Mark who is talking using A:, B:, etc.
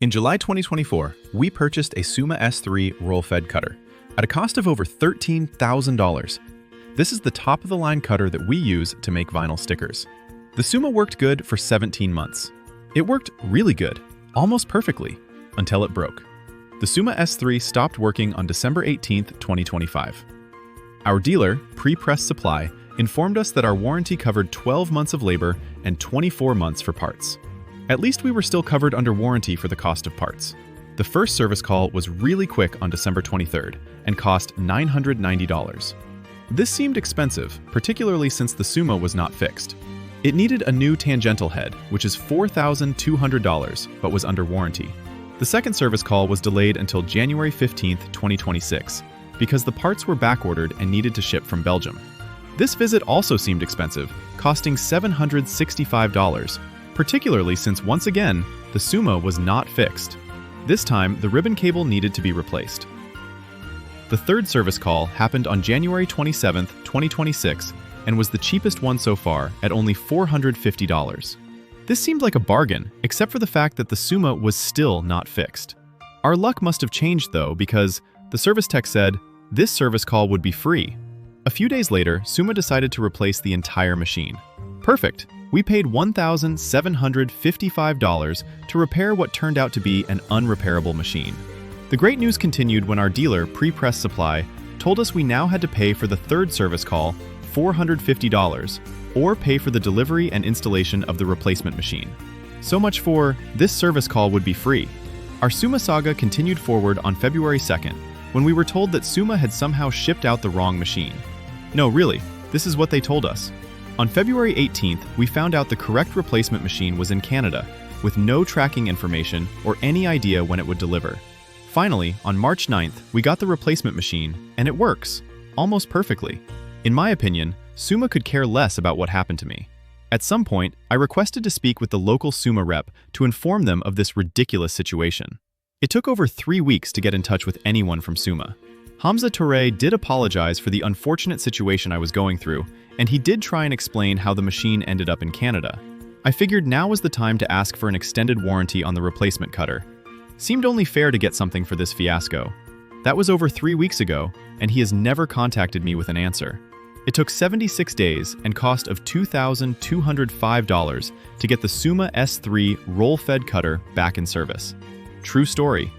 A: In July 2024, we purchased a Summa S3 roll-fed cutter at a cost of over $13,000. This is the top-of-the-line cutter that we use to make vinyl stickers. The Summa worked good for 17 months. It worked really good, almost perfectly, until it broke. The Summa S3 stopped working on December 18, 2025. Our dealer, Pre-Press Supply, informed us that our warranty covered 12 months of labor and 24 months for parts. At least we were still covered under warranty for the cost of parts. The first service call was really quick on December 23rd and cost $990. This seemed expensive, particularly since the Summa was not fixed. It needed a new tangential head, which is $4,200, but was under warranty. The second service call was delayed until January 15, 2026, because the parts were backordered and needed to ship from Belgium. This visit also seemed expensive, costing $765, particularly since once again, the Summa was not fixed. This time, the ribbon cable needed to be replaced. The third service call happened on January 27, 2026, and was the cheapest one so far at only $450. This seemed like a bargain, except for the fact that the Summa was still not fixed. Our luck must have changed though, because the service tech said this service call would be free. A few days later, Summa decided to replace the entire machine. Perfect! We paid $1,755 to repair what turned out to be an unrepairable machine. The great news continued when our dealer, Pre-Press Supply, told us we now had to pay for the third service call, $450, or pay for the delivery and installation of the replacement machine. So much for this service call would be free. Our Summa saga continued forward on February 2nd, when we were told that Summa had somehow shipped out the wrong machine. No, really, this is what they told us. On February 18th, we found out the correct replacement machine was in Canada, with no tracking information or any idea when it would deliver. Finally, on March 9th, we got the replacement machine, and it works, almost perfectly. In my opinion, Summa could care less about what happened to me. At some point, I requested to speak with the local Summa rep to inform them of this ridiculous situation. It took over 3 weeks to get in touch with anyone from Summa. Hamza Touré did apologize for the unfortunate situation I was going through, and he did try and explain how the machine ended up in Canada. I figured now was the time to ask for an extended warranty on the replacement cutter. Seemed only fair to get something for this fiasco. That was over 3 weeks ago, and he has never contacted me with an answer. It took 76 days and cost of $2,205 to get the Summa S3 roll-fed cutter back in service. True story.